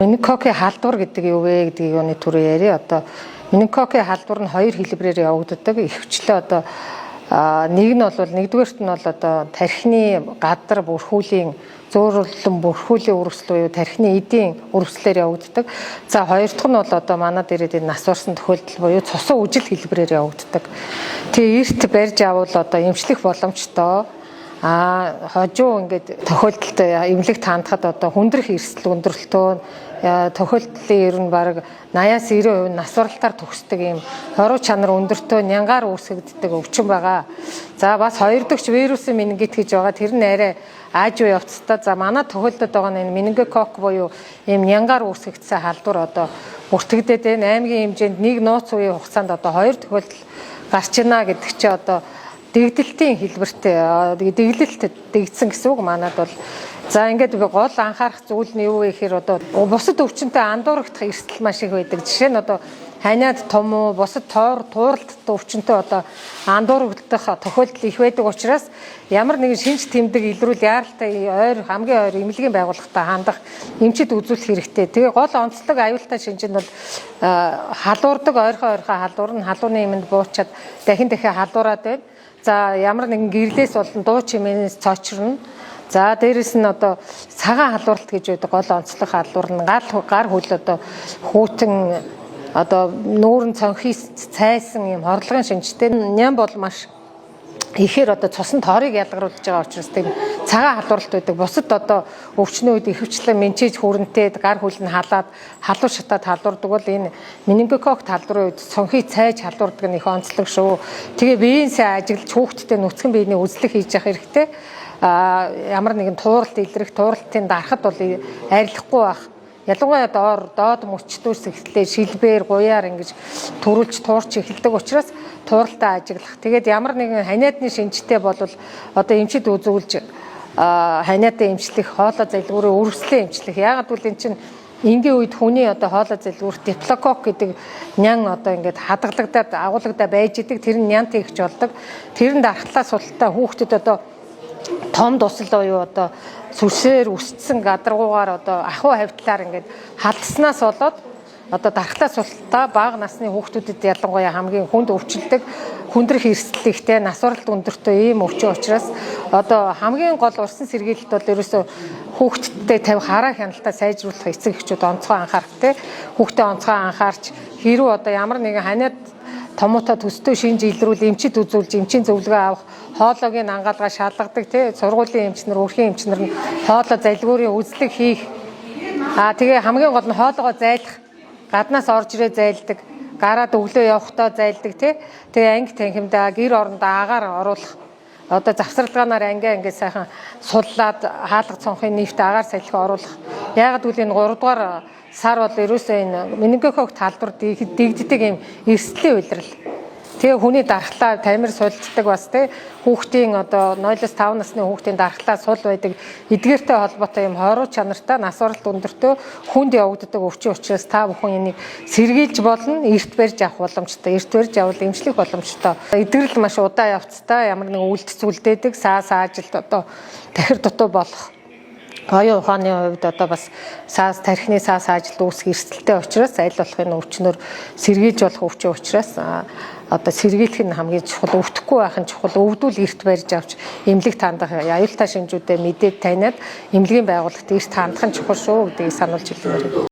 менингококкийн халдвар гэдэг юу вэ гэдгийг оны түрүү яриа. Одоо менингококкийн халдвар нь хоёр хэлбэрээр явагддаг. Ихэвчлэн одоо нэг нь бол нэгдүгээрт нь бол одоо тархины гадар бүрхүүлийн зөөрөлдөн бүрхүүлийн үргэлжлэл буюу тархины эдийн үргэлжлэлээр явагддаг. За хоёр дахь нь бол одоо манад ирээд нас барсан тохиолдол буюу цусан үжил хэлбэрээр явагддаг. Тэгээ эрт барьж авал одоо эмчлэх боломжтой. Хожуу ингээд тохиолдолд эмнэлэг таандахад одоо хүндрэх эрсдэл өндөрлөлтөө тохиолдлын ер нь бараг 80-90% нас баралтаар төгсдөг юм хоруу чанар өндөртөө нянгаар үүсгэгддэг өвчин байгаа. За бас хоёр дахь вирусын менингит гэж байгаа. Тэр нь арай аажуу явцтай. За манай тохиолдод байгаа нь менингококк буюу ийм нянгаар үүсгэгдсэн халдвар одоо бүртгэгдээд байна. Аймгийн хэмжээнд нэг нууц үеийн хугацаанд одоо хоёр тохиолдол гарч ийна гэдэг чи одоо дэгдэлтийн хэлбэртэй дэглэлт дэгдсэн гэсэн үг манад бол. За ингээд гол анхаарах зүйл нь юу вэ гэхээр одоо бусад өвчнөд андуурагдах эрсдэл маш их байдаг. Жишээ нь одоо ханиад том уу бусад тууралт өвчнөд одоо андуурагдах тохиолдол их байдаг учраас ямар нэгэн шинж тэмдэг илрүүл яаралтай хамгийн ойр эмнэлгийн байгууллагатай хандах эмчид үзүүлэх хэрэгтэй. Тэгээ гол онцлог аюултай шинж нь бол халуурдаг ойрхон халуур нь халууны эмэнд буучаад дахин халуураад байна. За ямар нэгэн гэрлээс болон дуу чимээнээс цоочрно. За дээрэс нь одоо цагаан халууралт гэж байдаг гол онцлог халуур нь гар хөл одоо хүүтэн одоо нүүрэн цонхис цайсан юм хорлогын шинжтэй ням бол маш ихээр одоо цусан тоорыг ялгаруулж байгаа учраас тийм цагаан халууралт байдаг. Бусад одоо өвчнөө үед ихэвчлэн менчиж хүрэнтэй гар хөл нь халаад халуун шатаад халуурдаг бол энэ менингококк халдварын үед цонхий цайж халуурдаг нь их онцлог шүү. Тэгээ биеийн сайн ажиглаж хүүхдтэй нүцгэн биений үзлэг хийж явах хэрэгтэй. Ямар нэгэн тууралт илрэх тууралтын дарахад бол арилахгүй байх. Ялангуяа доод мөчтөөс эхлээ шилбээр гуяар ингэж төрүүлж туурч эхэлдэг учраас тууралтаа ажиглах. Тэгээд ямар нэгэн ханиадны шинжтэй бол одоо эмчид үзүүлж ханиадаа эмчлэх, хоолой залгуурын үргэлжлэн эмчлэх. Яагаад гэвэл эн чинь энгийн үед хүний одоо хоолой залгуурт диплококк гэдэг нян одоо ингээд хадгалагдаад агуулгадаа байж идэг. Тэр нь нянт ихж болдог. Тэрэнд дархлаа султаа хүүхдэд одоо том дусал буюу одоо сүсээр үсцсэн гадаргуугаар одоо ахуй хавьтлаар ингээд халдснаас болоод одоо дархлаа султаа бага насны хүүхдүүдэд ялангуяа хамгийн хүнд өвчлөдөг хүндрэх эрсдэл ихтэй нас баралт өндөртэй ийм өвчин учраас одоо хамгийн гол урсан сэргийлэлт бол ерөөсөө хүүхдтэй тавих хараа хяналтаа сайжруулах эцэг эхчүүд онцгой анхаарахтай. Хүүхдээ онцгой анхаарч хэрүү одоо ямар нэгэн ханиад томоотой төстэй шинж илрүүл эмчид үзүүлж эмчийн зөвлөгөө авах, хоолойгийн ангаалгаа шалгадаг тий сургуулийн эмчнэр, өрхийн эмчнэр нь хоолой залгуурын үзлэг хийх. Тэгээ хамгийн гол нь хоолойгоо зайлах, гаднаас орж ирээ зайлдаг, гараад өглөө явахдаа зайлдаг тий. Тэгээ анги танхимдаа гэр орондоо агаар оруулах. Одоо завсралгаанаар ангиа сайхан суллаад хаалга цонхын нэвт агаар салхи оруулах. Яагаад гэвэл энэ 3 дугаар сар бол ерөөсөө энэ менингококк халдвар дэгддэг юм эрсдлийн улирал. Тэгээ хүний дархлаа тамир сулддаг бас тий хүүхдийн одоо 0-5 насны хүүхдийн дархлаа сул байдаг эдгээртэй холбоотой юм хоруу чанартай нас баралт өндөртөө хүнд явагддаг өвчин учраас та бүхэн энийг сэргийлж болно, эрт барьж авах боломжтой. Эрт барьж авал эмчлэх боломжтой. Эдгэрэл маш удаа явцтай ямар нэгэн үйлдэлцүүлдээдэг саас аажилт одоо тахир дутуу болох. Оюун ухааны хувьд одоо бас тархины саас ажилт үүсэх эрсдэлтэй учраас аль болохын өвчнөр сэргийлж болох өвчин учраас одоо сэргийлэх нь хамгийн чухал, өвдөхгүй байх нь чухал, өвдвөл эрт барьж авч эмнэлэг таандах аюултай шинжүүдэд мэдээд таниад эмнэлгийн байгууллагт эрт хандах нь чухал шүү гэдгийг сануулж хэлмээр байна.